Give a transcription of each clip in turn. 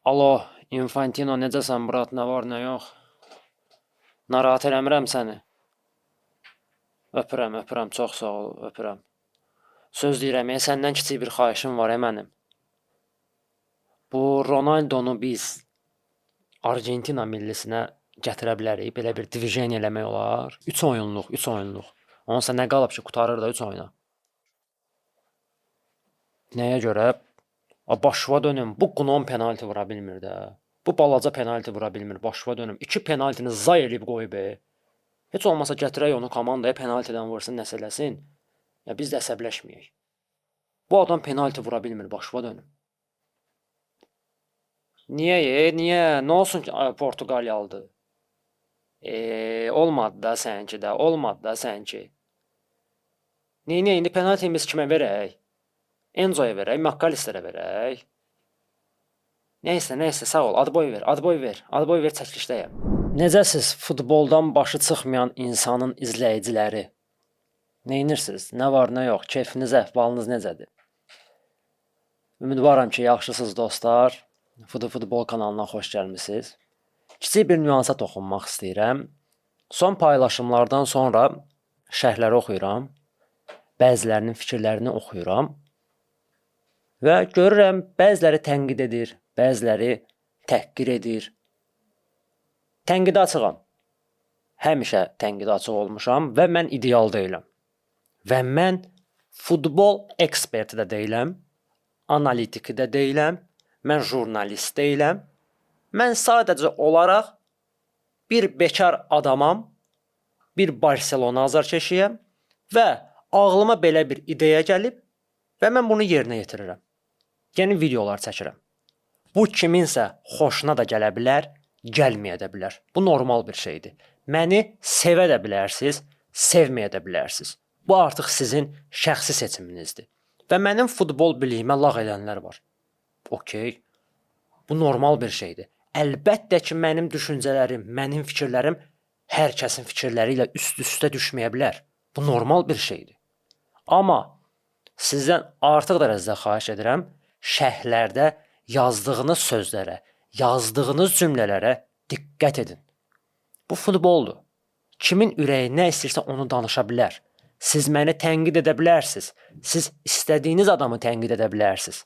Alo, Infantino necəsən, brat, nə var, nə yox? Narahat eləmirəm səni. Öpürəm, çox sağ ol, öpürəm. Söz deyirəm, səndən kiçik bir xahişim var, mənim. Bu Ronaldonu biz Argentina millisinə gətirə bilərik, belə bir divijen eləmək olar. 3 oyunluq. Onsa nə qalıb ki, qutarır da 3 oyuna. Nəyə görə? Başıva dönüm, bu qınon penalti vura bilmir də. Bu balaca penalti vura bilmir, başıva dönüm. 2 penaltini zay elib qoyub. Heç olmasa gətirək onu komandaya penaltidən vursun, nəsə eləsin. Ya biz də əsəbləşməyək. Bu adam penalti vura bilmir, başıva dönüm. Niyə? Niyə? Nə olsun ki, Portuqaliyalıdır? Olmadı da sənki. Niyə? İndi penaltimiz kimə verək? Enzo'ya verək, McAllisterə verək. Nəysə, sağ ol, ad boy ver, çəkilişdəyəm. Necəsiz futboldan başı çıxmayan insanın izləyiciləri? Neyinirsiniz? Nə var, nə yox? Keyfiniz, əhvalınız necədir? Ümidvaram ki, yaxşısınız dostlar. Futbol kanalına xoş gəlmisiniz. Kiçik bir nüansa toxunmaq istəyirəm. Son paylaşımlardan sonra şərhləri oxuyuram. Bəzilərinin fikirlərini oxuyuram. Və görürəm, bəziləri tənqid edir, bəziləri təhqir edir. Tənqidə açığam. Həmişə tənqidə açıq olmuşam və mən ideal deyiləm. Və mən futbol eksperti də deyiləm, analitiki də deyiləm, mən jurnalist deyiləm. Mən sadəcə olaraq bir bekar adamam, bir Barcelona azarkeşiyəm və ağlıma belə bir ideya gəlib və mən bunu yerinə yetirirəm. Yeni videolar çəkirəm. Bu kiminsə xoşuna da gələ bilər, gəlməyə də bilər. Bu normal bir şeydir. Məni sevə də bilərsiniz, sevməyə də bilərsiniz. Bu artıq sizin şəxsi seçiminizdir. Və mənim futbol biliyimə lağ edənlər var. Okey. Bu normal bir şeydir. Əlbəttə ki, mənim düşüncələrim, mənim fikirlərim hər kəsin fikirləri ilə üst-üstə düşməyə bilər. Bu normal bir şeydir. Amma sizdən artıq dərəcədə xahiş edirəm, şərhlərdə yazdığınız sözlərə, yazdığınız cümlələrə diqqət edin. Bu futboldur. Kimin ürəyi nə istəyirsə onu danışa bilər. Siz məni tənqid edə bilərsiniz. Siz istədiyiniz adamı tənqid edə bilərsiniz.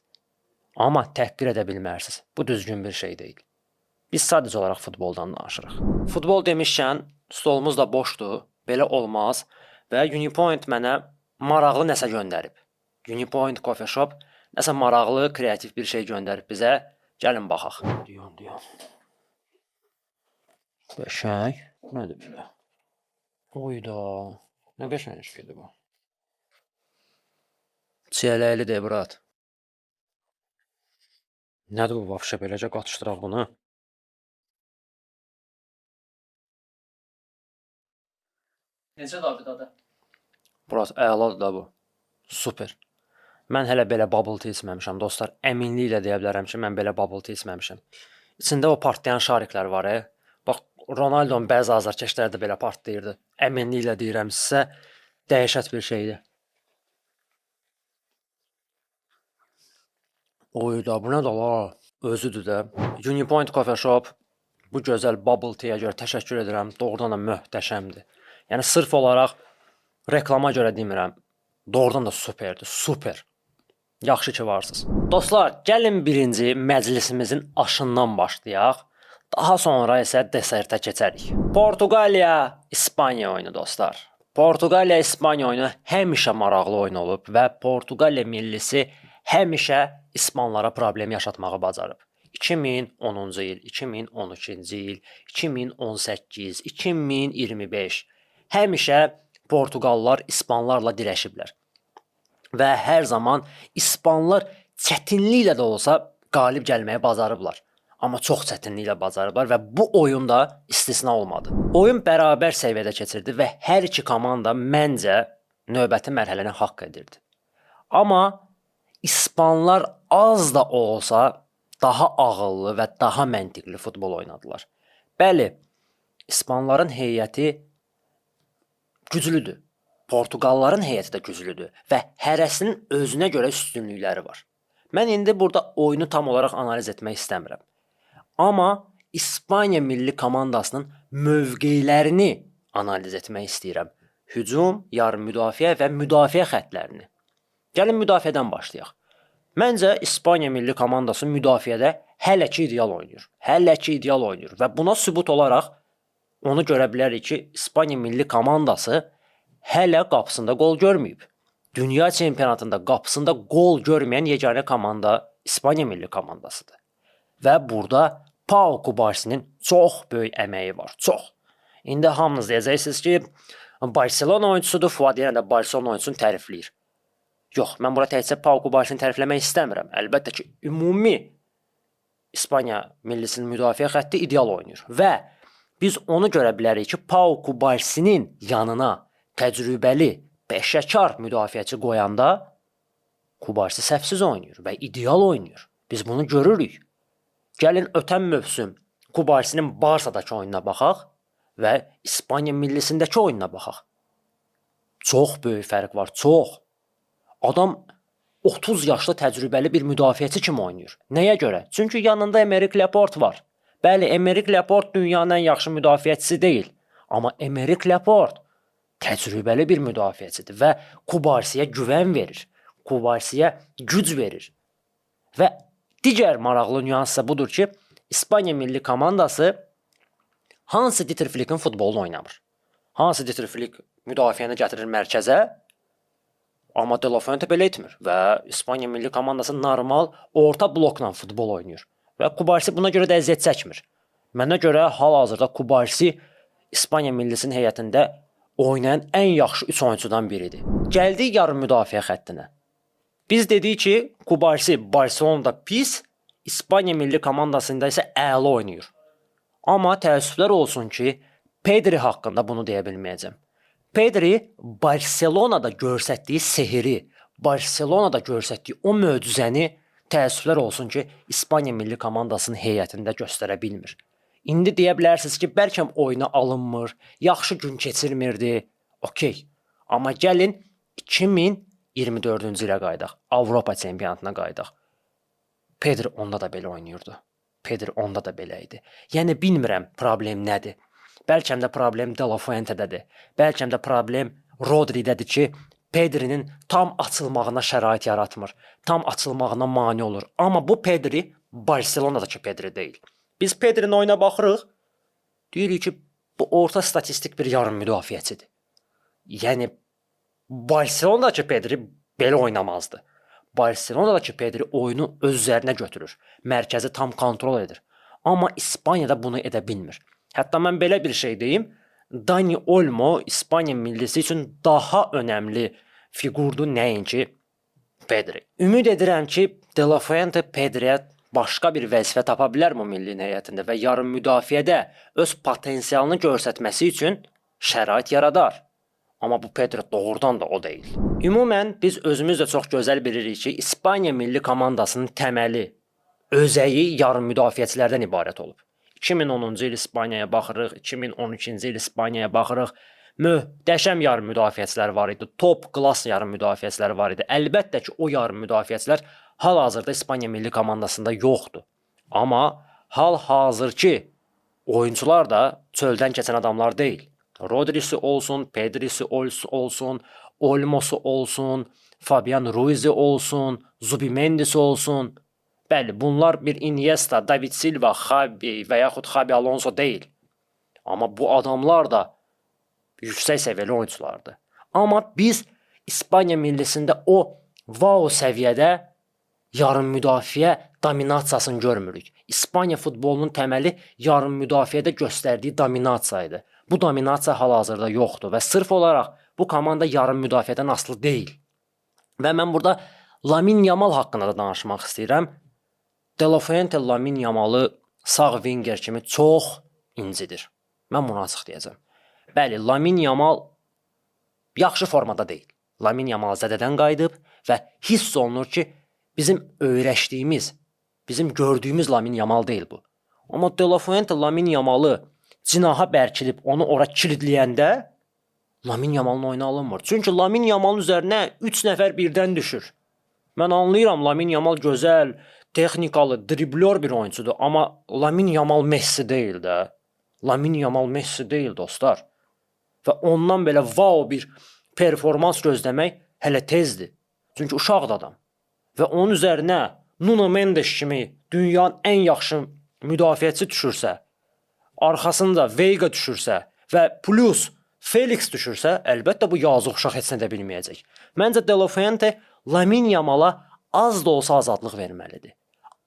Amma təhqir edə bilmərsiniz. Bu düzgün bir şey deyil. Biz sadəcə olaraq futboldan danışırıq. Futbol demişkən, stolumuz da boşdur. Belə olmaz. Və Unipoint mənə maraqlı nəsə göndərib. Unipoint Coffee Shop nəsə maraqlı, kreativ bir şey göndərib bizə. Gəlin baxaq. Diyon. Qəşəng. Nədir belə? Oyda. Nə qəşəng şeydir bu? Çiyələklidir, brat. Nədir bu vəfşə beləcə qatışdıraq bunu? Necə David adı? Brat, əladır da bu. Super. Mən hələ belə bubble tea içməmişəm, dostlar. Əminliklə deyə bilərəm ki, mən belə bubble tea içməmişəm. İçində o partlayan şariklər var, Bax, Ronaldo'nun bəzi azarkeşləri də belə partlayırdı. Əminliklə deyirəm sizə, dəhşət bir şeydir. Oyda, bu nədir la? Özüdür də. Unipoint Coffee Shop bu gözəl bubble tea-yə görə təşəkkür edirəm. Doğrudan da möhtəşəmdir. Yəni sırf olaraq reklama görə demirəm. Doğrudan da superdir, super. Yaxşı ki varsınız. Dostlar, gəlin birinci məclisimizin aşından başlayaq. Daha sonra isə desertə keçərik. Portuqaliya, İspaniya oyunu dostlar. Portuqaliya, İspaniya oyunu həmişə maraqlı oyun olub və Portuqaliya millisi həmişə İspanlara problem yaşatmağı bacarıb. 2010-cu il, 2012-ci il, 2018, 2025 həmişə Portuqallılar İspanlarla dirəşiblər. Və hər zaman İspanlar çətinliklə də olsa qalib gəlməyə bacarıblar. Amma çox çətinliklə bacarıblar və bu oyun da istisna olmadı. Oyun bərabər səviyyədə keçirdi və hər iki komanda məncə növbəti mərhələni haqq edirdi. Amma İspanlar az da olsa daha ağıllı və daha məntiqli futbol oynadılar. Bəli, İspanların heyəti güclüdür. Portuqalların heyəti də güclüdür və hərəsinin özünə görə üstünlükləri var. Mən indi burada oyunu tam olaraq analiz etmək istəmirəm. Amma İspaniya milli komandasının mövqelərini analiz etmək istəyirəm. Hücum, yarım müdafiə və müdafiə xəttlərini. Gəlin müdafiədən başlayaq. Məncə İspaniya milli komandası müdafiədə hələ ki ideal oynayır. Hələ ki ideal oynayır və buna sübut olaraq onu görə bilərik ki, İspaniya milli komandası hələ qapısında qol görməyib. Dünya çempionatında qapısında qol görməyən yeganə komanda İspaniya milli komandasıdır. Və burada Pau Kubarsinin çox böyük əməyi var, çox. İndi hamınız deyəcəksiniz ki, Barcelona oyunçusudur, Fuad yenə də Barcelona oyunçusunu tərifləyir. Yox, mən bura təkcə Pau Kubarsini tərifləmək istəmirəm. Əlbəttə ki, ümumi İspaniya millisinin müdafiə xətti ideal oynayır və biz onu görə bilərik ki, Pau Kubarsinin yanına təcrübəli, peşəkar müdafiəçi qoyanda Kubarsi səhvsiz oynayır və ideal oynayır. Biz bunu görürük. Gəlin ötən mövsüm Kubarsinin Barsadakı oyununa baxaq və İspaniya millisindəki oyununa baxaq. Çox böyük fərq var, çox. Adam 30 yaşlı təcrübəli bir müdafiəçi kimi oynayır. Nəyə görə? Çünki yanında Emerick Laporte var. Bəli, Emerick Laporte dünyanın ən yaxşı müdafiəçisi deyil. Amma Emerick Laporte təcrübəli bir müdafiəçidir və Kubarsiyə güvən verir. Kubarsiyə güc verir. Və digər maraqlı nüans isə budur ki, İspaniya milli komandası Hansi Dieter Flick'in futbolunu oynamır. Hansi Dieter Flick müdafiəni gətirir mərkəzə, amma De La Fuente belə etmir və İspaniya milli komandası normal orta blokla futbol oynayır. Və Kubarsi buna görə də əziyyət çəkmir. Mənə görə hal-hazırda Kubarsi İspaniya millisinin heyətində oynayan ən yaxşı 3 oyuncudan biridir. Gəldik yarım müdafiə xəttinə. Biz dedik ki, Kubarsi Barcelonada pis, İspaniya milli komandasında isə əla oynayır. Amma təəssüflər olsun ki, Pedri haqqında bunu deyə bilməyəcəm. Pedri Barcelonada göstərdiyi sehri, Barcelonada göstərdiyi o möcüzəni təəssüflər olsun ki, İspaniya milli komandasının heyətində göstərə bilmir. İndi deyə bilərsiniz ki, bəlkə oyuna alınmır, yaxşı gün keçirmirdi. Okey. Amma gəlin 2024-cü ilə qayıdaq. Avropa çempionatına qayıdaq. Pedri onda da belə oynayırdı. Pedri onda da belə idi. Yəni bilmirəm problem nədir. Bəlkə də problem De La Fuente'dədir. Bəlkə də problem Rodri'dədir ki, Pedri'nin tam açılmağına şərait yaratmır. Tam açılmağına mane olur. Amma bu Pedri Barcelona'dakı Pedri deyil. Biz Pedri'nin oyuna baxırıq, deyirik ki, bu orta statistik bir yarım müdafiəçidir. Yəni Barcelona'dakı Pedri belə oynamazdı. Barcelona'dakı Pedri oyunu öz üzərinə götürür. Mərkəzi tam kontrol edir. Amma İspaniyada bunu edə bilmir. Hətta mən belə bir şey deyim, Dani Olmo İspaniya millisi üçün daha önəmli fiqurdur nəinki Pedri. Ümid edirəm ki, De La Fuente Pedri'yə başqa bir vəzifə tapa bilər bu millinin heyətində və yarım müdafiədə öz potensialını göstərməsi üçün şərait yaradar. Amma bu Pedri doğrudan da o deyil. Ümumən biz özümüz də çox gözəl bilirik ki, İspaniya milli komandasının təməli, özəyi yarım müdafiəçilərdən ibarət olub. 2010-cu il İspaniyaya baxırıq, 2012-ci il İspaniyaya baxırıq. Möhtəşəm yarım müdafiəçilər var idi, top klass yarım müdafiəçilər var idi. Əlbəttə ki, o yarım müdafiəçilər hal-hazırda İspaniya milli komandasında yoxdur. Amma hal-hazırki oyuncular da çöldən keçən adamlar deyil. Rodri'si olsun, Pedri'si olsun, Olmo'su olsun, Fabian Ruiz'i olsun, Zubimendisi olsun. Bəli, bunlar bir Iniesta, David Silva, Xabi və yaxud Xabi Alonso deyil. Amma bu adamlar da yüksək səviyyəli oyunculardır. Amma biz İspaniya millisində o wow səviyyədə yarım müdafiə dominasiyasını görmürük. İspaniya futbolunun təməli yarım müdafiədə göstərdiyi dominasiyaydı. Bu dominasiya hal-hazırda yoxdur və sırf olaraq bu komanda yarım müdafiədən asılı deyil. Və mən burada Lamine Yamal haqqında da danışmaq istəyirəm. De La Fuente Lamine Yamalı sağ winger kimi çox incidir. Mən bunu açıq deyəcəm. Bəli, Lamine Yamal yaxşı formada deyil. Lamine Yamal zədədən qayıdıb və hiss olunur ki, bizim öyrəşdiyimiz, bizim gördüyümüz Lamine Yamal deyil bu. Amma De La Fuente Lamine Yamalı cinaha bərkilib onu ora kilidləyəndə Lamine Yamalın oyuna alınmır. Çünki Lamine Yamalın üzərinə 3 nəfər birdən düşür. Mən anlayıram, Lamine Yamal gözəl, texnikalı, driblyor bir oyuncudur, amma Lamine Yamal Messi deyil də. Lamine Yamal Messi deyil dostlar. Və ondan belə wow bir performans gözləmək hələ tezdir. Çünki uşaqdır adam. Və onun üzərinə Nuno Mendes kimi dünyanın ən yaxşı müdafiəçisi düşürsə, arxasında Veiga düşürsə və plus Felix düşürsə, əlbəttə bu yazıq uşaq heç nə də bilməyəcək. Məncə De La Fuente Lamine Yamala az da olsa azadlıq verməlidir.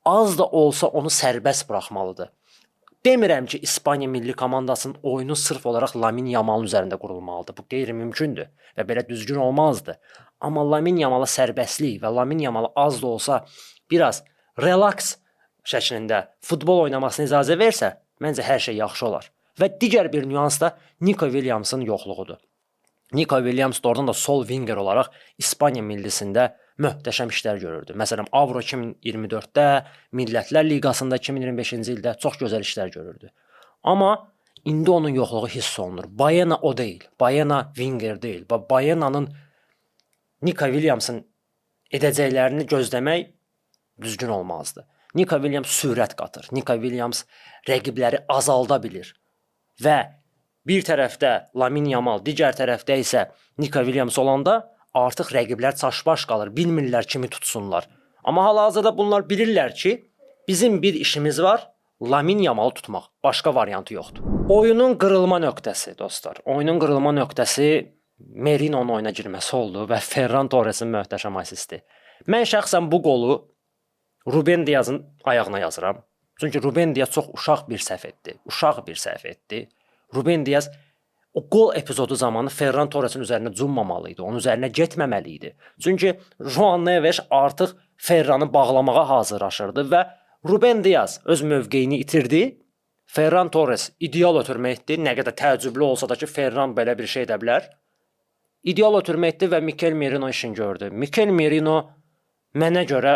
Az da olsa onu sərbəst buraxmalıdır. Demirəm ki, İspaniya milli komandasının oyunu sırf olaraq Lamine Yamalın üzərində qurulmalıdır. Bu qeyri-mümkündür və belə düzgün olmazdı. Amma Lamine Yamala sərbəstlik və Lamine Yamala az da olsa biraz relax şəklində futbol oynamasına icazə versə, məncə hər şey yaxşı olar. Və digər bir nüans da Nico Williams'ın yoxluğudur. Nico Williams doğrudan da sol winger olaraq İspaniya millisində möhtəşəm işlər görürdü. Məsələn, Avro 2024-də, Millətlər Liqasında 2025-ci ildə çox gözəl işlər görürdü. Amma indi onun yoxluğu hiss olunur. Baena o deyil. Baena winger deyil. Baena'nın Nico Williams'ın edəcəklərini gözləmək düzgün olmazdı. Nico Williams sürət qatır. Nico Williams rəqibləri azalda bilir. Və bir tərəfdə Lamine Yamal, digər tərəfdə isə Nico Williams olanda artıq rəqiblər çaşbaş qalır, bilmirlər kimi tutsunlar. Amma hal-hazırda bunlar bilirlər ki, bizim bir işimiz var, Lamine Yamalı tutmaq. Başqa variantı yoxdur. Oyunun qırılma nöqtəsi, dostlar. Oyunun qırılma nöqtəsi Merino'nun oyuna girməsi oldu və Ferran Torres'in möhtəşəm asisti. Mən şəxsən bu qolu Ruben Diaz'ın ayağına yazıram. Çünki Ruben Diaz çox uşaq bir səhv etdi. Uşaq bir səhv etdi. Ruben Diaz o qol epizodu zamanı Ferran Torres'in üzərinə cummamalıydı. Onun üzərinə getməməliydi. Çünki João Neves artıq Ferranı bağlamağa hazırlaşırdı və Ruben Diaz öz mövqeyini itirdi. Ferran Torres ideal ötürmə etdi. Nə qədər təəccüblü olsa da ki, Ferran belə bir şey edə bilər. İdeal ötürmə etdi və Mikel Merino işini gördü. Mikel Merino mənə görə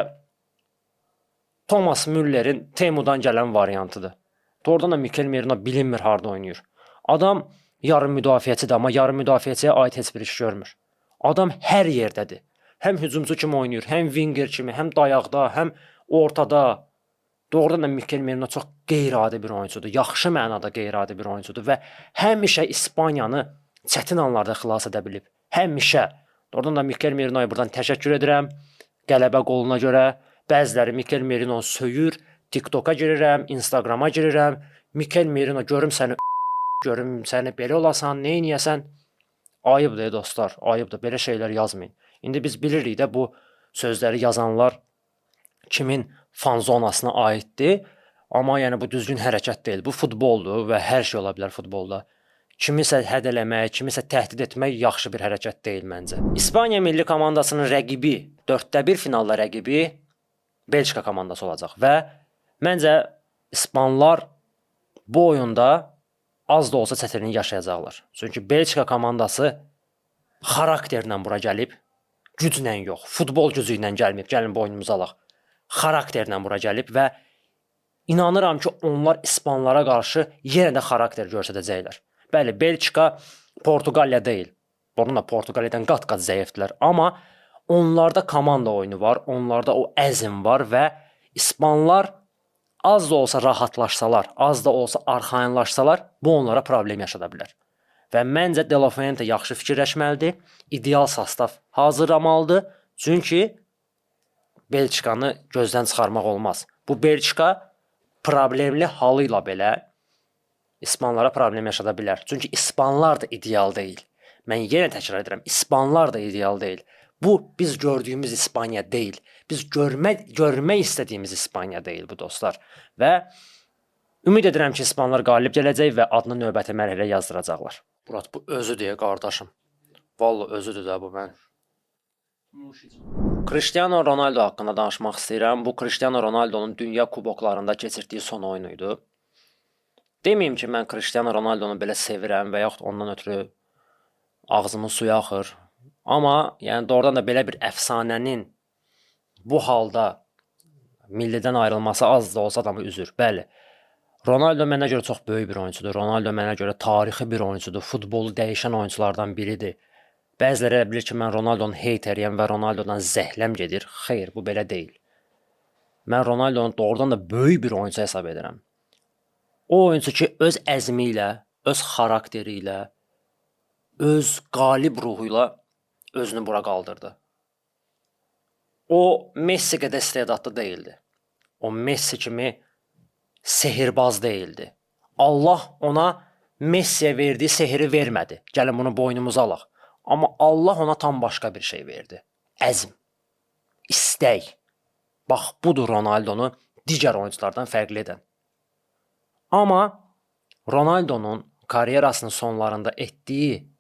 Thomas Müller'in Temu'dan gələn variantıdır. Doğrudan da Mikel Merino bilinmir harda oynayır. Adam yarım müdafiəçidir, amma yarım müdafiəçiyə aid heç bir iş görmür. Adam hər yerdədir. Həm hücumçu kimi oynayır, həm winger kimi, həm dayaqda, həm ortada. Doğrudan da Mikel Merino çox qeyri-adi bir oyuncudur. Yaxşı mənada qeyri-adi bir oyuncudur və həmişə İspaniyanı çətin anlarda xilas edə bilib. Həmişə. Doğrudan da Mikel Merino'ya buradan təşəkkür edirəm. Qələbə qoluna görə. Bəziləri Mikel Merino söyür. TikTok'a girirəm, Instagram'a girirəm. Mikel Merino görüm səni görüm səni belə olasan, nə edəsən? Ayıbdır dostlar, ayıbdır. Belə şeylər yazmayın. İndi biz bilirik də bu sözləri yazanlar kimin fan zonasına aiddir. Amma yəni bu düzgün hərəkət deyil. Bu futboldur və hər şey ola bilər futbolda. Kimisə hədələmək, kimisə təhdid etmək yaxşı bir hərəkət deyil məncə. İspaniya milli komandasının rəqibi, 4-1 finalda rəqibi Belçika komandası olacaq və məncə İspanlar bu oyunda az da olsa çətinlik yaşayacaqlar. Çünki Belçika komandası xarakterlə bura gəlib, güclə yox, futbol gücü ilə gəlməyib. Gəlin bu oyunumuzu alaq. Xarakterlə bura gəlib və inanıram ki, onlar İspanlara qarşı yenə də xarakter göstərəcəklər. Bəli, Belçika Portuqaliya deyil. Bununla Portuqaliyadan qat-qat zəifdilər. Amma onlarda komanda oyunu var, onlarda o əzm var və İspanlar az da olsa rahatlaşsalar, az da olsa arxayınlaşsalar, bu onlara problem yaşada bilər. Və məncə De La Fuente yaxşı fikirləşməlidir, ideal sastav hazırlamalıdır. Çünki Belçikanı gözdən çıxarmaq olmaz. Bu Belçika problemli halı ilə belə İspanlara problem yaşada bilər. Çünki İspanlar da ideal deyil. Mən yenə təkrar edirəm, İspanlar da ideal deyil. Bu biz gördüyümüz İspaniya deyil. Biz görmək istədiyimiz İspaniya deyil bu dostlar. Və ümid edirəm ki, İspanlar qalib gələcək və adını növbəti mərhələyə yazdıracaqlar. Murat, bu özü deyə qardaşım. Vallahi özüdür də bu mən. Cristiano Ronaldo haqqında danışmaq istəyirəm. Bu Cristiano Ronaldo'nun dünya kuboklarında keçirdiyi son oyunu idi. Deməyim ki, mən Cristiano Ronaldo'nu belə sevirəm və yaxud ondan ötürü ağzımın suyu axır. Amma yəni doğrudan da belə bir əfsanənin bu halda millidən ayrılması az da olsa adamı üzür. Bəli. Ronaldo mənə görə çox böyük bir oyuncudur. Ronaldo mənə görə tarixi bir oyuncudur. Futbolu dəyişən oyunculardan biridir. Bəziləri elə bilir ki, mən Ronaldo'nun heyteriyəm və Ronaldo'dan zəhləm gedir. Xeyr, bu belə deyil. Mən Ronaldonu doğrudan da böyük bir oyuncu hesab edirəm. O oyuncu ki, öz əzmi ilə, öz xarakteri ilə, öz qalib ruhu ilə özünü bura qaldırdı. O Messi qədər istedadlı deyildi. O Messi kimi sehirbaz deyildi. Allah ona Messiyə verdiyi sehri vermədi. Gəlin bunu boynumuza alaq. Amma Allah ona tam başqa bir şey verdi. Əzm, istək. Bax, budur Ronaldonu digər oyunculardan fərqli edən. Amma Ronaldonun karyerasının sonlarında etdiyi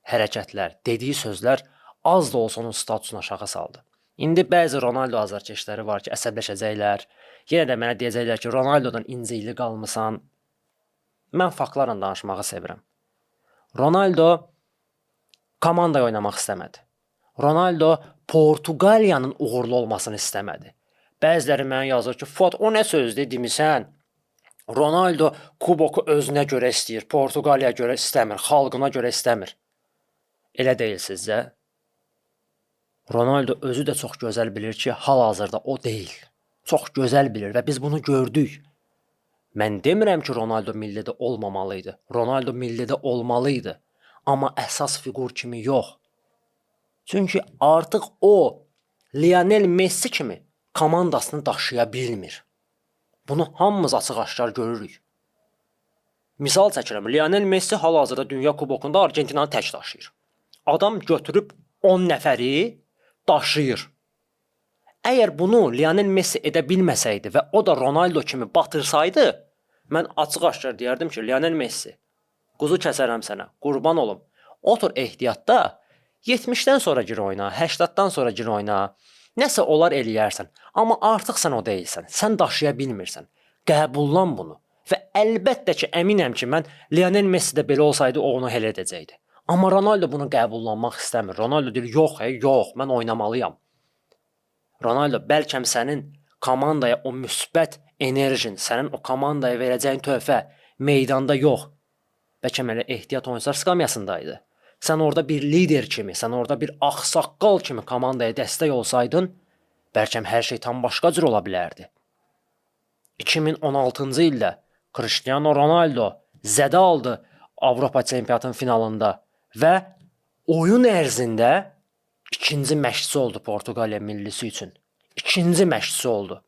hərəkətlər, dediyi sözlər az da olsa onun statusunu aşağı saldı. İndi bəzi Ronaldo azarkeşləri var ki, əsəbləşəcəklər. Yenə də mənə deyəcəklər ki, Ronaldodan incikli qalmısan. Mən faktlarla danışmağı sevirəm. Ronaldo komandaya oynamaq istəmədi. Ronaldo Portuqaliyanın uğurlu olmasını istəmədi. Bəziləri mənə yazır ki, Fuad, o nə sözdür demisən? Ronaldo kuboku özünə görə istəyir, Portuqaliyaya görə istəmir, xalqına görə istəmir. Elə deyilsizcə? Ronaldo özü də çox gözəl bilir ki, hal-hazırda o deyil. Çox gözəl bilir və biz bunu gördük. Mən demirəm ki, Ronaldo millidə olmamalıydı. Ronaldo millidə olmalıydı. Amma əsas fiqur kimi yox. Çünki artıq o Lionel Messi kimi komandasını daşıya bilmir. Bunu hamımız açıq-aşkar görürük. Misal çəkirəm, Lionel Messi hal-hazırda Dünya Kubokunda Argentinanı tək daşıyır. Adam götürüb 10 nəfəri daşıyır. Əgər bunu Lionel Messi edə bilməsəydi və o da Ronaldo kimi batırsaydı, mən açıq-aşkar deyərdim ki, Lionel Messi, quzu kəsərəm sənə, qurban olum. Otur ehtiyatda, 70-dən sonra gir oyna, 80-dan sonra gir oyna. Nəsə olar eləyərsən, amma artıq sən o deyilsən, sən daşıya bilmirsən. Qəbullan bunu. Və əlbəttə ki, əminəm ki, mən Lionel Messi də belə olsaydı, o onu həll edəcəkdi. Amma Ronaldo bunu qəbullanmaq istəmir. Ronaldo deyir, yox, mən oynamalıyam. Ronaldo, bəlkə sənin komandaya o müsbət enerjin, sənin o komandaya verəcəyin töhfə meydanda yox. Bəlkə elə ehtiyat oyuncular skamyasındaydı. Sən orada bir lider kimi, sən orada bir ağsaqqal kimi komandaya dəstək olsaydın, bəlkə hər şey tam başqa cür ola bilərdi. 2016-cı ildə Cristiano Ronaldo zədə aldı Avropa çempionatının finalında və oyun ərzində ikinci məşqçi oldu Portuqaliya millisi üçün. İkinci məşqçi oldu.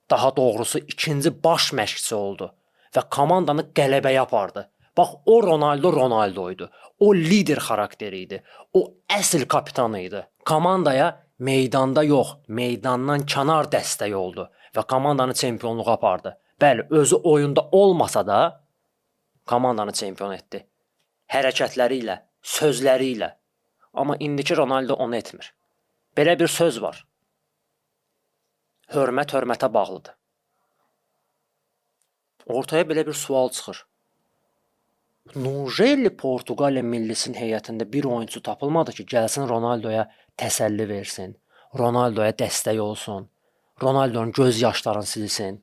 Daha doğrusu ikinci baş məşqçi oldu və komandanı qələbəyə apardı. Bax, o Ronaldoydu. O lider xarakteri idi. O əsl kapitan idi. Komandaya meydanda yox, meydandan kənar dəstək oldu və komandanı çempionluğa apardı. Bəli, özü oyunda olmasa da komandanı çempion etdi. Hərəkətləri ilə, sözləri ilə. Amma indiki Ronaldo onu etmir. Belə bir söz var. Hörmət hörmətə bağlıdır. Ortaya belə bir sual çıxır. Nujeli Portuqaliya millisinin heyətində bir oyuncu tapılmadı ki, gəlsin Ronaldoya təsəlli versin, Ronaldoya dəstək olsun, Ronaldonun göz yaşlarını silsin.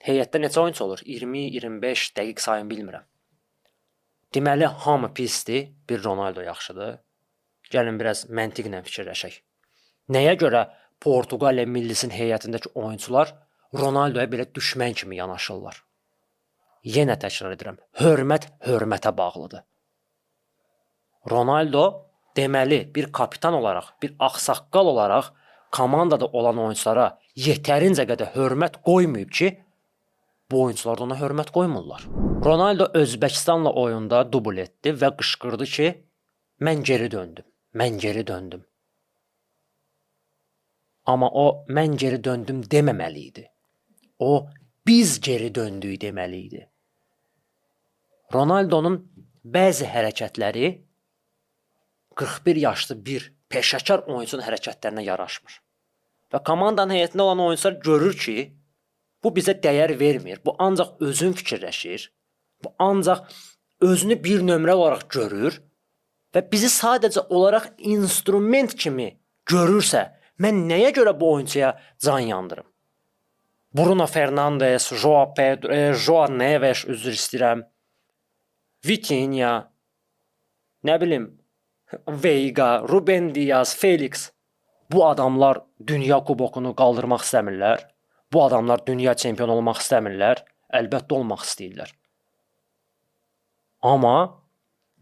Heyətdə neçə oyuncu olur? 20-25 dəqiq sayın bilmirəm. Deməli, hamı pisdir, bir Ronaldo yaxşıdır. Gəlin biraz məntiqlə fikirləşək. Nəyə görə Portuqaliya millisinin heyətindəki oyuncular Ronaldoya belə düşmən kimi yanaşırlar? Yenə təkrar edirəm, hörmət hörmətə bağlıdır. Ronaldo deməli bir kapitan olaraq, bir ağsaqqal olaraq komandada olan oyunculara yetərincə qədər hörmət qoymayıb ki, bu oyuncular da ona hörmət qoymurlar. Ronaldo Özbəkistanla oyunda dubl etdi və qışqırdı ki, mən geri döndüm. Amma o, mən geri döndüm deməməli idi. O, biz geri döndük deməli idi. Ronaldonun bəzi hərəkətləri 41 yaşlı bir peşəkar oyuncunun hərəkətlərinə yaraşmır. Və komandanın heyətində olan oyuncular görür ki, bu bizə dəyər vermir. Bu ancaq özün fikirləşir. Bu ancaq özünü bir nömrə olaraq görür və bizi sadəcə olaraq instrument kimi görürsə, mən nəyə görə bu oyuncuya can yandırım? Bruno Fernandes, Joao Neves, üzr istəyirəm, Vitinha, nə bilim, Veiga, Ruben Dias, Felix. Bu adamlar dünya kubokunu qaldırmaq istəmirlər. Bu adamlar dünya çempionu olmaq istəmirlər. Əlbəttə olmaq istəyirlər. Amma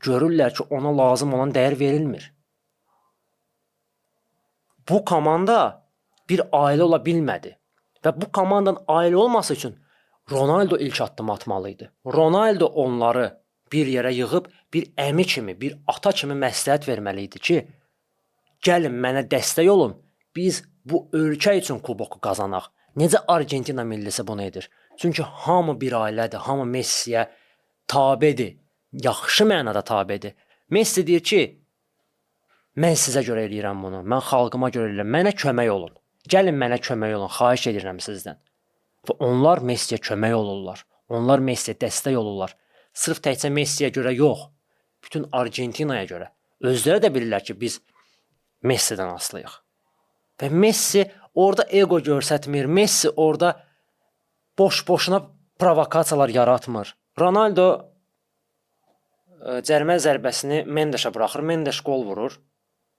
görürlər ki, ona lazım olan dəyər verilmir. Bu komanda bir ailə ola bilmədi. Və bu komandanın ailə olması üçün Ronaldo ilk addım atmalıydı. Ronaldo onları bir yerə yığıb bir əmi kimi, bir ata kimi məsləhət verməli idi ki, gəlin mənə dəstək olun, biz bu ölkə üçün kuboku qazanaq. Necə Argentina millisi bunu edir? Çünki hamı bir ailədir, hamı Messiyə tabedir, yaxşı mənada tabedir. Messi deyir ki, mən sizə görə eləyirəm bunu, mən xalqıma görə eləyirəm, mənə kömək olun. Gəlin mənə kömək olun, xahiş edirəm sizdən. Və onlar Messiyə kömək olurlar, onlar Messiyə dəstək olurlar. Sırf təkcə Messiyə görə yox, bütün Argentinaya görə. Özləri də bilirlər ki, biz Messidən asılıyıq. Və Messi orada ego göstərmir, Messi orada boş-boşuna provokasiyalar yaratmır. Ronaldo cərimə zərbəsini Mendeşə buraxır, Mendeş qol vurur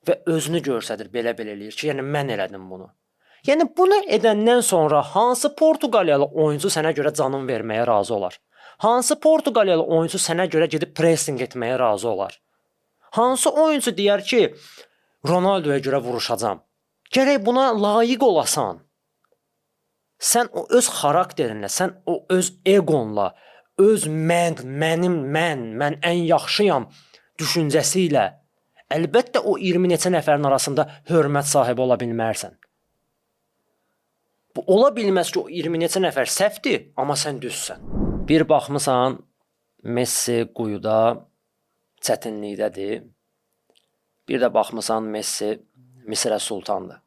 və özünü göstərir, belə-belə eləyir ki, yəni mən elədim bunu. Yəni bunu edəndən sonra hansı Portuqaliyalı oyuncu sənə görə canın verməyə razı olar? Hansı Portuqaliyalı oyuncu sənə görə gedib pressing etməyə razı olar? Hansı oyuncu deyər ki, Ronaldoya görə vuruşacam? Gərək buna layiq olasan. Sən o öz xarakterinlə, sən o öz egonla, öz mən ən yaxşıyam düşüncəsi ilə əlbəttə o 20 neçə nəfərin arasında hörmət sahibi ola bilmərsən. Bu ola bilməz ki, o 20 neçə nəfər səhvdir, amma sən düzsən. Bir baxmısan, Messi quyuda, çətinlikdədir. Bir də baxmısan, Messi Misrə sultandır.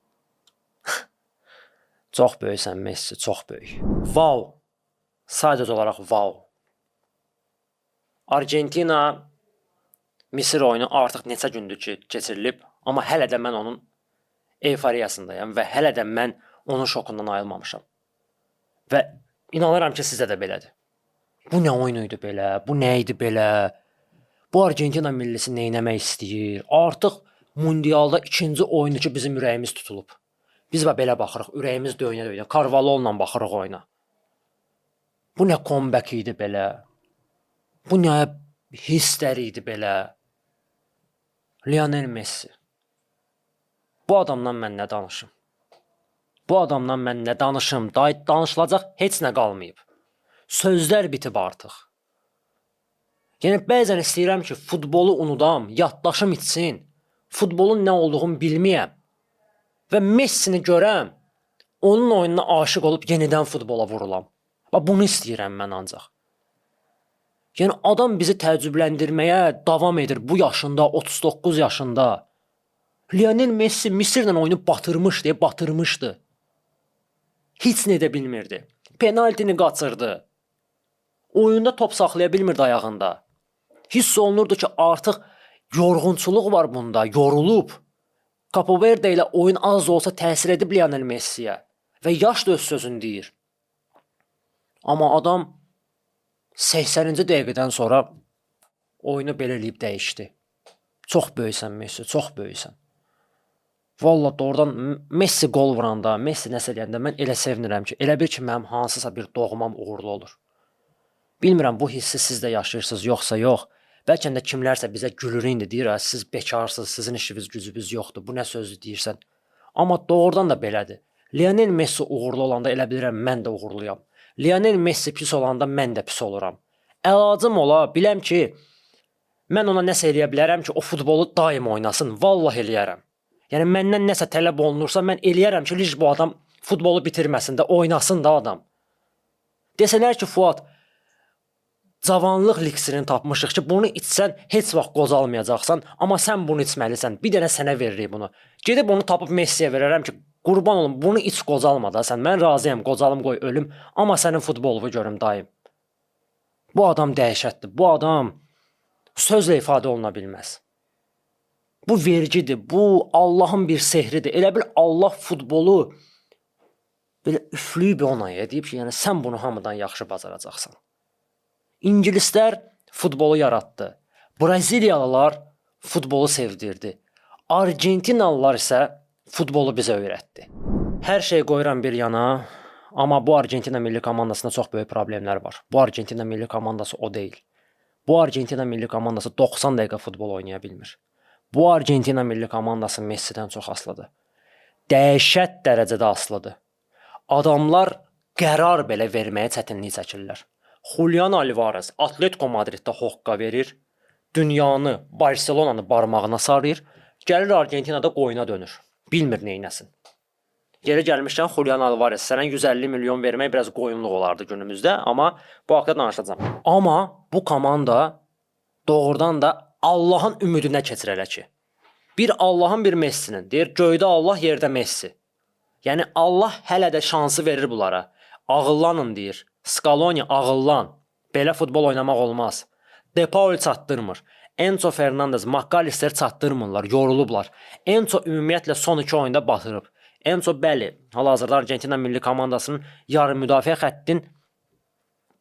Çox böyüksən Messi, çox böyük. Wow! Sadəcə olaraq wow! Argentina Misir oyunu artıq neçə gündür ki, keçirilib, amma hələ də mən onun eyfariyasındayam və hələ də mən onun şokundan ayılmamışam. Və inanıram ki, sizə də belədir. Bu nə oyun idi belə? Bu nə idi belə? Bu Argentina millisi nə etmək istəyir? Artıq mundialda ikinci oyunu ki, bizim ürəyimiz tutulub. Biz belə baxırıq, ürəyimiz döyünə-döyünə. Carvalho'la baxırıq oyuna. Bu nə comeback idi belə? Bu nə hisslər idi belə? Lionel Messi. Bu adamdan mən nə danışım? Bu adamdan mən nə danışım? Danışılacaq heç nə qalmayıb. Sözlər bitib artıq. Yəni bəzən istəyirəm ki, futbolu unudam, yaddaşım itsin. Futbolun nə olduğunu bilməyəm. Və Messini görəm, onun oyununa aşiq olub yenidən futbola vurulam. Bunu istəyirəm mən ancaq. Yəni adam bizi təəccübləndirməyə davam edir bu yaşında, 39 yaşında. Lionel Messi Misirlə oyunu batırmışdı. Heç nə edə bilmirdi. Penaltini qaçırdı. Oyunda top saxlaya bilmirdi ayağında. Hiss olunurdu ki, artıq yorğunçuluq var bunda, yorulub. Capo Verde ilə oyun az da olsa təsir edib Lionel Messiyə və yaş da öz sözünü deyir. Amma adam 80-ci dəqiqədən sonra oyunu belə eləyib dəyişdi. Çox böyüksən Messi, çox böyüksən. Valla doğrudan Messi qol vuranda, Messi nəsə eləyəndə mən elə sevinirəm ki, elə bil ki, mənim hansısa bir doğmam uğurlu olur. Bilmirəm bu hissi siz də yaşayırsınız, yoxsa yox. Bəlkə də kimlərsə bizə gülür indi deyir, siz bekarsınız, sizin işiniz gücünüz yoxdur, bu nə sözdür deyirsən. Amma doğrudan da belədir. Lionel Messi uğurlu olanda elə bilirəm mən də uğurluyam. Lionel Messi pis olanda mən də pis oluram. Əlacım ola, biləm ki, mən ona nəsə eləyə bilərəm ki, o futbolu daim oynasın, vallah eləyərəm. Yəni məndən nəsə tələb olunursa, mən eləyərəm ki, bu adam futbolu bitirməsin də, oynasın da adam. Desələr ki, Fuad, cavanlıq liksirini tapmışıq ki, bunu içsən heç vaxt qocalmayacaqsan, amma sən bunu içməlisən, bir dənə sənə veririk bunu. Gedib onu tapıb Messiyə verərəm ki, qurban olun, bunu iç qocalma da sən, mən razıyam, qocalım qoy ölüm, amma sənin futbolunu görüm daim. Bu adam dəhşətdir, bu adam sözlə ifadə oluna bilməz. Bu vergidir, bu Allahın bir sehridir. Elə bil Allah futbolu belə üflüyüb ona deyib ki, yəni sən bunu hamıdan yaxşı bacaracaqsan. İngilislər futbolu yaratdı. Braziliyalılar futbolu sevdirdi. Argentinalılar isə futbolu bizə öyrətdi. Hər şey qoyuram bir yana, amma bu Argentina milli komandasında çox böyük problemlər var. Bu Argentina milli komandası o deyil. Bu Argentina milli komandası 90 dəqiqə futbol oynaya bilmir. Bu Argentina milli komandası Messidən çox asılıdır. Dəhşət dərəcədə asılıdır. Adamlar qərar belə verməyə çətinlik çəkirlər. Julian Alvarez Atletico Madriddə hoqqa verir, dünyanı, Barselonanı barmağına sarır, gəlir Argentinada qoyuna dönür. Bilmir neynəsin. Yeri gəlmişkən Julian Alvarez sənə 150 milyon vermək biraz qoyunluq olardı günümüzdə, amma bu haqda danışacağam. Amma bu komanda doğrudan da Allahın ümidinə keçir elə ki. Bir Allahın bir Messinin, deyir göydə Allah, yerdə Messi. Yəni Allah hələ də şansı verir bunlara. Ağıllanın deyir. Scaloni ağıllan. Belə futbol oynamaq olmaz. De Paul çatdırmır. Enzo Fernandez, McAllister çatdırmırlar, yorulublar. Enzo ümumiyyətlə son 2 oyunda batırıb. Enzo bəli, hal-hazırda Argentina milli komandasının yarım müdafiə xəttini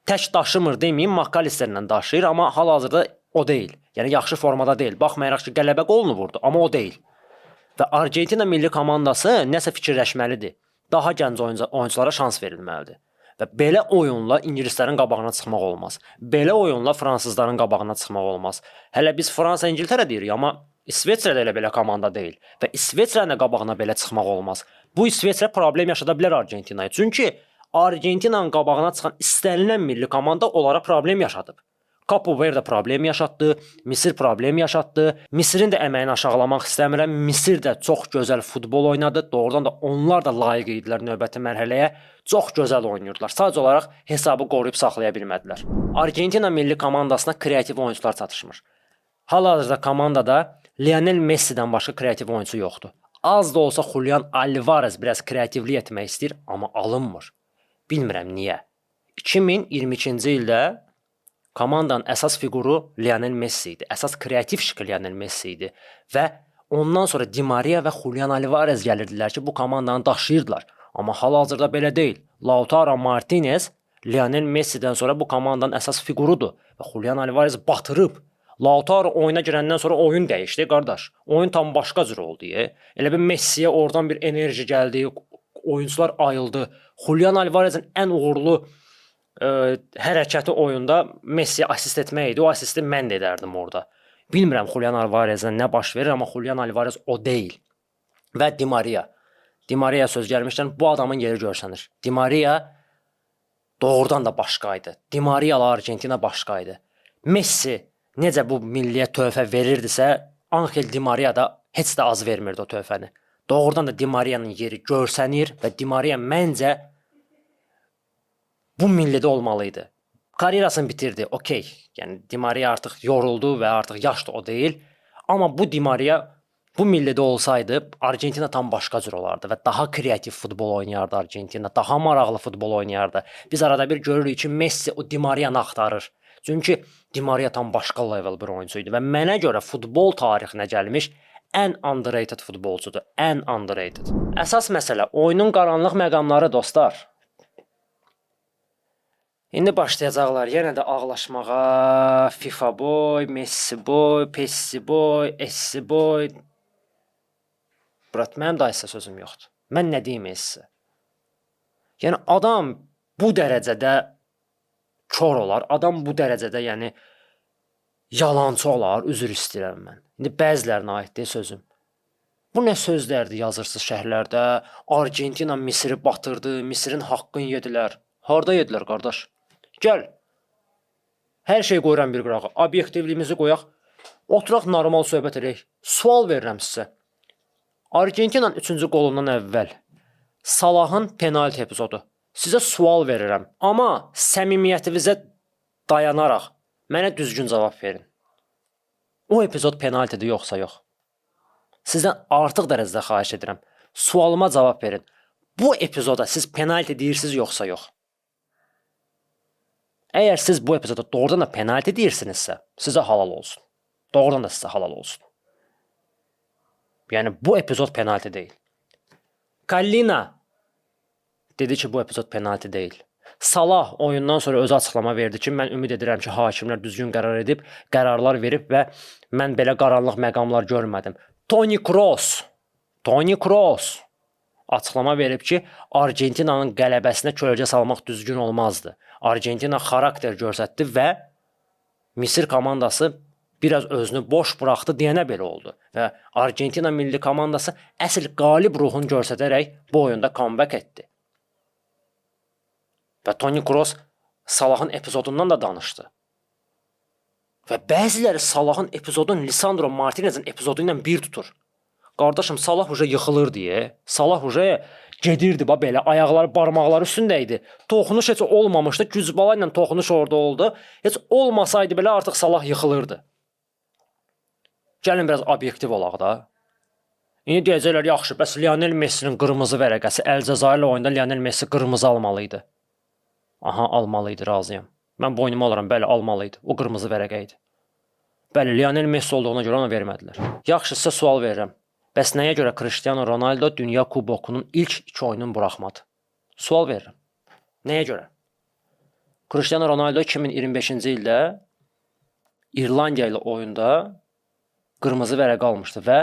tək daşımır deməyim, McAllisterlə daşıyır, amma hal-hazırda o deyil. Yəni yaxşı formada deyil. Baxmayaraq ki, qələbə qolunu vurdu, amma o deyil. Və Argentina milli komandası nəsə fikirləşməlidir. Daha gənc oyunculara şans verilməlidir. Və belə oyunla ingilislərin qabağına çıxmaq olmaz. Belə oyunla fransızların qabağına çıxmaq olmaz. Hələ biz Fransa, İngiltərə deyirik, amma İsveçrə də elə belə komanda deyil. Və İsveçrənin qabağına belə çıxmaq olmaz. Bu İsveçrə problem yaşada bilər Argentinaya. Çünki Argentinanın qabağına çıxan istənilən milli komanda onlara problem yaşadıb. Capo Verde problem yaşatdı, Misir problem yaşatdı. Misirin də əməyini aşağılamaq istəmirəm. Misir də çox gözəl futbol oynadı. Doğrudan da onlar da layiq idilər növbəti mərhələyə. Çox gözəl oynayırdılar. Sadəcə olaraq hesabı qoruyub saxlaya bilmədilər. Argentina milli komandasına kreativ oyuncular çatışmır. Hal-hazırda komandada Lionel Messi'dən başqa kreativ oyuncu yoxdur. Az da olsa Julian Alvarez biraz kreativlik etmək istəyir, amma alınmır. Bilmirəm niyə. 2022-ci ildə komandanın əsas fiquru Lionel Messi idi. Əsas kreativ şəkil Lionel Messi idi. Və ondan sonra Di Maria və Julian Alvarez gəlirdilər ki, bu komandanı daşıyırdılar. Amma hal-hazırda belə deyil. Lautaro Martinez Lionel Messi'dən sonra bu komandanın əsas fiqurudur. Və Julian Alvarez batırıb. Lautaro oyuna girəndən sonra oyun dəyişdi, qardaş. Oyun tam başqa cür oldu. Elə bir Messi'yə oradan bir enerji gəldi, oyuncular ayıldı. Julian Alvarez'in ən uğurlu hərəkəti oyunda Messi'yə asist etmək idi. O asisti mən də edərdim orada. Bilmirəm Julian Alvarez'ə nə baş verir, amma Julian Alvarez o deyil. Və Di Maria. Di Maria söz gəlmişdən bu adamın yeri görsənir. Di Maria doğrudan da başqaydı. Di Maria'la Argentina başqaydı. Messi necə bu milliyə töhfə verirdisə, Angel Di Maria da heç də az vermirdi o töhfəni. Doğrudan da Di Maria'nın yeri görsənir və Di Maria məncə bu millidə olmalıydı. Karyerasını bitirdi, okey. Yəni Di Maria artıq yoruldu və artıq yaşlı o deyil. Amma bu Di Maria bu millidə olsaydı Argentina tam başqa cür olardı və daha kreativ futbol oynayardı Argentina, daha maraqlı futbol oynayardı. Biz arada bir görürük ki, Messi o Di Maria'nı axtarır. Çünki Di Maria tam başqa level bir oyuncu idi və mənə görə futbol tarixinə gəlmiş ən underrated futbolcudur. Ən underrated. Əsas məsələ oyunun qaranlıq məqamları dostlar. İndi başlayacaqlar yenə də ağlaşmağa. FIFA boy, Messi boy, Pessi boy, Essi boy. Brat, mənim da isə sözüm yoxdur. Mən nə deyim Messi? Yəni adam bu dərəcədə kör olar. Adam bu dərəcədə yəni yalancı olar. Üzr istəyirəm mən. İndi bəzilərinə aiddir sözüm. Bu nə sözlərdir yazırsız şəhərlərdə? Argentina Misiri batırdı, Misirin haqqını yedilər. Harda yedilər qardaş? Gəl. Hər şey qoyuram bir qırağa. Obyektivliyimizi qoyaq. Oturaq normal söhbət edək. Sual verirəm sizə. Argentinanın 3-cü qolundan əvvəl Salahın penalti epizodu. Sizə sual verirəm. Amma səmimiyyətinizə dayanaraq mənə düzgün cavab verin. O epizod penaltidir yoxsa yox? Sizdən artıq dərəcədə xahiş edirəm. Sualıma cavab verin. Bu epizoda siz penalti deyirsiniz yoxsa yox? Əgər siz bu epizoda doğrudan da penalti deyirsinizsə, sizə halal olsun. Doğrudan da sizə halal olsun. Yəni bu epizod penalti deyil. Kallina dedi ki, bu epizod penalti deyil. Salah oyundan sonra özü açıqlama verdi ki, mən ümid edirəm ki, hakimlər düzgün qərar edib, qərarlar verib və mən belə qaranlıq məqamlar görmədim. Toni Kroos Toni Kroos açıqlama verib ki, Argentinanın qələbəsinə kölgə salmaq düzgün olmazdı. Argentina xarakter göstərdi və Misir komandası biraz özünü boş buraxdı deyənə belə oldu. Və Argentina milli komandası əsl qalib ruhunu göstərərək bu oyunda comeback etdi. Və Toni Kroos Salahın epizodundan da danışdı. Və bəziləri Salahın epizodunu Lisandro Martinez'in epizodu ilə bir tutur. Qardaşım, Salah uca yıxılır deyə. Salah uca gedirdi belə, ayaqları, barmaqları üstündə idi. Toxunuş heç olmamışdı, gücbala ilə toxunuş orada oldu. Heç olmasaydı belə artıq Salah yıxılırdı. Gəlin biraz obyektiv olaq da. İndi deyəcəklər, yaxşı, bəs Lionel Messi'nin qırmızı vərəqəsi, Əlcəzairlə oyunda Lionel Messi qırmızı almalıydı. Aha, almalıydı, razıyam. Mən boynuma alıram, bəli, almalıydı. O qırmızı vərəqə idi. Bəli, Lionel Messi olduğuna görə ona vermədilər. Yaxşı, sizə sual verirəm. Bəs nəyə görə Cristiano Ronaldo Dünya Kubokunun ilk 2 oyununu buraxmadı? Sual verirəm. Nəyə görə? Cristiano Ronaldo 2025-ci ildə İrlandiya ilə oyunda qırmızı vərəqə almışdı və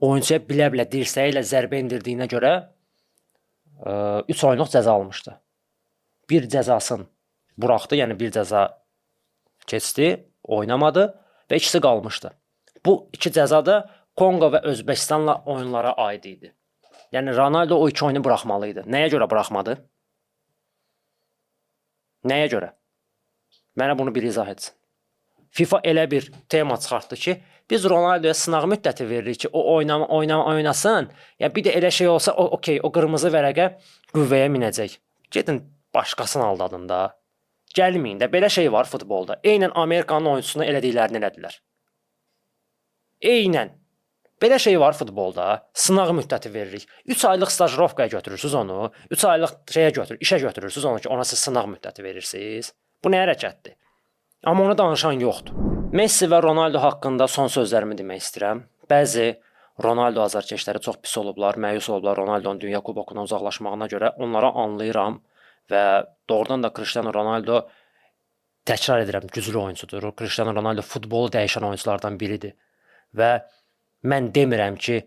oyuncuya bilə-bilə dirsəyi ilə zərbə endirdiyinə görə 3 oyunluq cəza almışdı. Bir cəzasını buraxdı, yəni bir cəza keçdi, oynamadı və ikisi qalmışdı. Bu 2 cəza da Kongo və Özbəkistanla oyunlara aid idi. Yəni Ronaldo o 2 oyunu buraxmalıydı. Nəyə görə buraxmadı? Nəyə görə? Mənə bunu bir izah etsin. FIFA elə bir tema çıxartdı ki, biz Ronaldoya sınaq müddəti veririk ki, o oynasın. Ya bir də elə şey olsa, okey, o qırmızı vərəqə qüvvəyə minəcək. Gedin başqasını aldadın da. Gəlməyin də. Belə şey var futbolda. Eynən Amerikanın oyuncusuna elədiklərini elədilər. Eynən. Belə şey var futbolda. Sınaq müddəti veririk. 3 aylıq stajrovkaya götürürsünüz onu. 3 aylıq işə götürürsünüz onu ki, ona siz sınaq müddəti verirsiniz. Bu nə hərəkətdir? Amma onu danışan yoxdur. Messi və Ronaldo haqqında son sözlərimi demək istəyirəm. Bəzi Ronaldo azarkeşləri çox pis olublar, məyus olublar Ronaldonun Dünya Kubokundan uzaqlaşmağına görə. Onları anlayıram və doğrudan da Cristiano Ronaldo, təkrar edirəm, güclü oyuncudur. Cristiano Ronaldo futbolu dəyişən oyunculardan biridir. Və mən demirəm ki,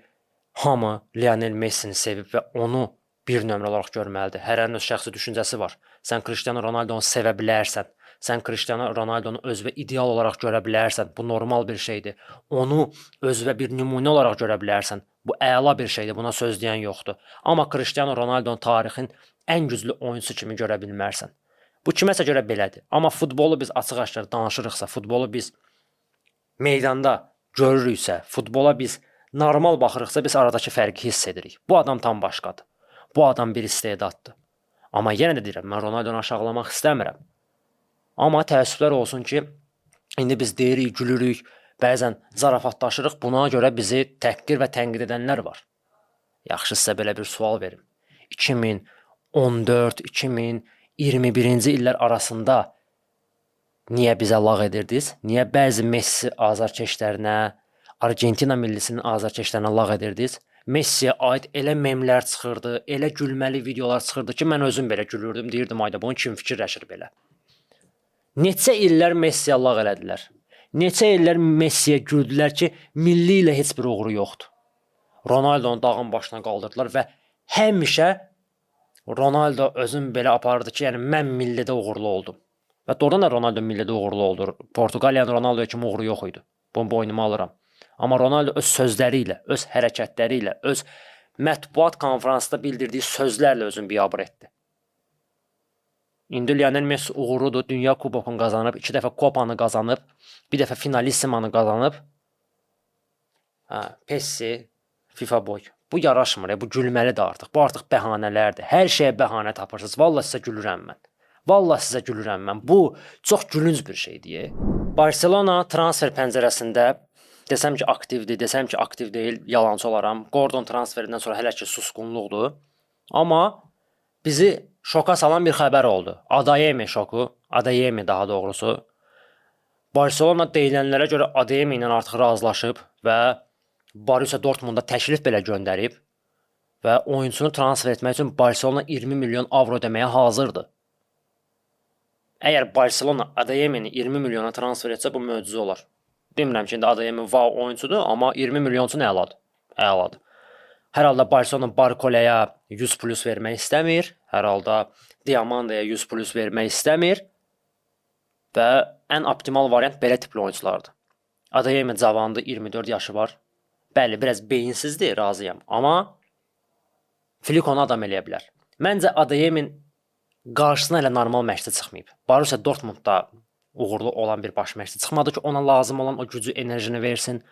hamı Lionel Messi'ni sevib və onu bir nömrə olaraq görməlidir. Hərənin öz şəxsi düşüncəsi var. Sən Cristiano Ronaldo'nu sevə bilərsən. Sən Cristiano Ronaldo'nu özünə ideal olaraq görə bilərsən. Bu normal bir şeydir. Onu özünə bir nümunə olaraq görə bilərsən. Bu əla bir şeydir. Buna söz deyən yoxdur. Amma Cristiano Ronaldo'nu tarixin ən güclü oyuncusu kimi görə bilmərsən. Bu kiməsə görə belədir. Amma futbolu biz açıq-aşkar danışırıqsa, futbolu biz meydanda görürüksə, futbola biz normal baxırıqsa, biz aradakı fərqi hiss edirik. Bu adam tam başqadır. Bu adam bir istedaddır. Amma yenə də deyirəm, mən Ronaldonu aşağılamaq istəmirəm. Amma təəssüflər olsun ki, indi biz deyirik, gülürük, bəzən zarafatlaşırıq, buna görə bizi təhqir və tənqid edənlər var. Yaxşı, sizə belə bir sual verim. 2014-2021-ci illər arasında niyə bizə lağ edirdiniz? Niyə bəzi Messi azarkeşlərinə, Argentina millisinin azarkeşlərinə lağ edirdiniz? Messi'yə aid elə memlər çıxırdı, elə gülməli videolar çıxırdı ki, mən özüm belə gülürdüm, deyirdim, ayda bunu kim fikirləşir belə. Neçə illər Messi'yə lağ elədilər. Neçə illər Messi'yə güldülər ki, milli ilə heç bir uğuru yoxdur. Ronaldo'nu dağın başına qaldırdılar və həmişə Ronaldo özün belə aparırdı ki, yəni mən millidə uğurlu oldum. Və doğrudan da Ronaldo millidə uğurlu oldu. Portuqaliyanın Ronaldo'ya kimi uğuru yox idi. Bunu boynuma alıram. Amma Ronaldo öz sözləri ilə, öz hərəkətləri ilə, öz mətbuat konferansında bildirdiyi sözlərlə özünü biabır etdi. İndi Lionel Messi uğurudur, Dünya Kubokunu qazanıb, 2 dəfə Kopanı qazanıb, bir dəfə Finalissimanı qazanıb. Pessi, FIFA boy. Bu yaraşmır, bu gülməlidir artıq. Bu artıq bəhanələrdir. Hər şeyə bəhanə tapırsınız. Vallahi sizə gülürəm mən. Vallahi sizə gülürəm mən. Bu çox gülünc bir şeydir. Barcelona transfer pəncərəsində desəm ki aktivdir, desəm ki aktiv deyil, yalancı olaram. Gordon transferindən sonra hələ ki susqunluqdur. Amma bizi şoka salan bir xəbər oldu. Adeyemi şoku, Adeyemi daha doğrusu. Barcelona deyilənlərə görə Adeyemi ilə artıq razılaşıb və Borussia Dortmunda təklif belə göndərib və oyuncunu transfer etmək üçün Barcelona 20 milyon avro deməyə hazırdır. Əgər Barcelona Adeyemini 20 milyona transfer etsə, bu möcüzə olar. Demirəm ki, indi Adeyemi wow oyuncudur, amma 20 milyon üçün əladır. Əladır. Hər halda Barcelona Barkoleyə 100 plus vermək istəmir. Hər halda Diamandaya 100 plus vermək istəmir. Və ən optimal variant belə tipli oyunculardır. Adeyemi cavandır, 24 yaşı var. Bəli, biraz beyinsizdir, razıyam. Amma Flick onu adam eləyə bilər. Məncə Adeyemin qarşısına elə normal məşqdə çıxmayıb. Borussia Dortmundda uğurlu olan bir baş məşqçi çıxmadı ki, ona lazım olan o gücü, enerjini versin.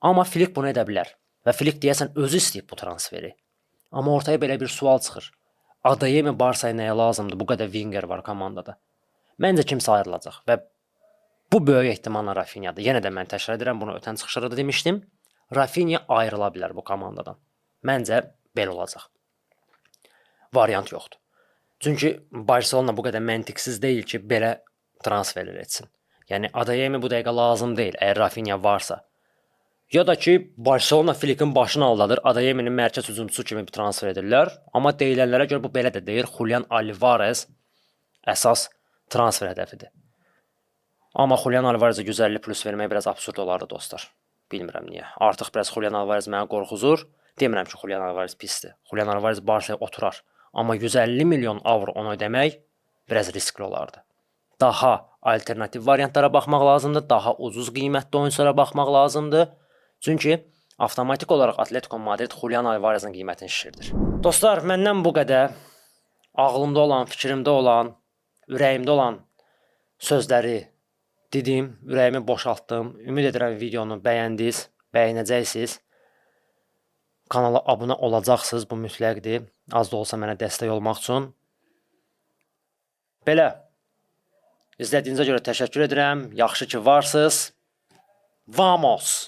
Amma Flick bunu edə bilər. Və Flick deyəsən özü istəyib bu transferi. Amma ortaya belə bir sual çıxır. Adeyemi Barsaya nəyə lazımdır? Bu qədər winger var komandada. Məncə kimsə ayrılacaq və bu böyük ehtimalla Rafinyadır. Yenə də mən təkrar edirəm, bunu ötən çıxışlarda da demişdim. Rafinya ayrıla bilər bu komandadan. Məncə belə olacaq. Variant yoxdur. Çünki Barcelona bu qədər məntiqsiz deyil ki, belə transferlər etsin. Yəni Adeyemi bu dəqiqə lazım deyil, əgər Rafinya varsa. Ya da ki, Barcelona Flick'in başını aldadır, Adeyeminin mərkəz hücumçusu kimi bir transfer edirlər. Amma deyilənlərə görə bu belə də deyir, Julian Alvarez əsas transfer hədəfidir. Amma Julian Alvarezə 150 plus vermək biraz absurd olardı dostlar. Bilmirəm niyə. Artıq biraz Julian Alvarez məni qorxuzur. Demirəm ki, Julian Alvarez pisdir. Julian Alvarez Barsaya oturar. Amma 150 milyon avro onu ödəmək biraz riskli olardı. Daha alternativ variantlara baxmaq lazımdır. Daha ucuz qiymətli oyunculara baxmaq lazımdır. Çünki avtomatik olaraq Atletico Madrid Julian Alvarezin qiymətini şişirdir. Dostlar, məndən bu qədər. Ağlımda olan, fikrimdə olan, ürəyimdə olan sözləri dedim, ürəyimi boşaltdım. Ümid edirəm videonu bəyəndiniz, bəyənəcəksiniz. Kanala abunə olacaqsınız, bu mütləqdir. Az da olsa mənə dəstək olmaq üçün. Belə. İzlədiyinizə görə təşəkkür edirəm. Yaxşı ki varsınız. Vamos!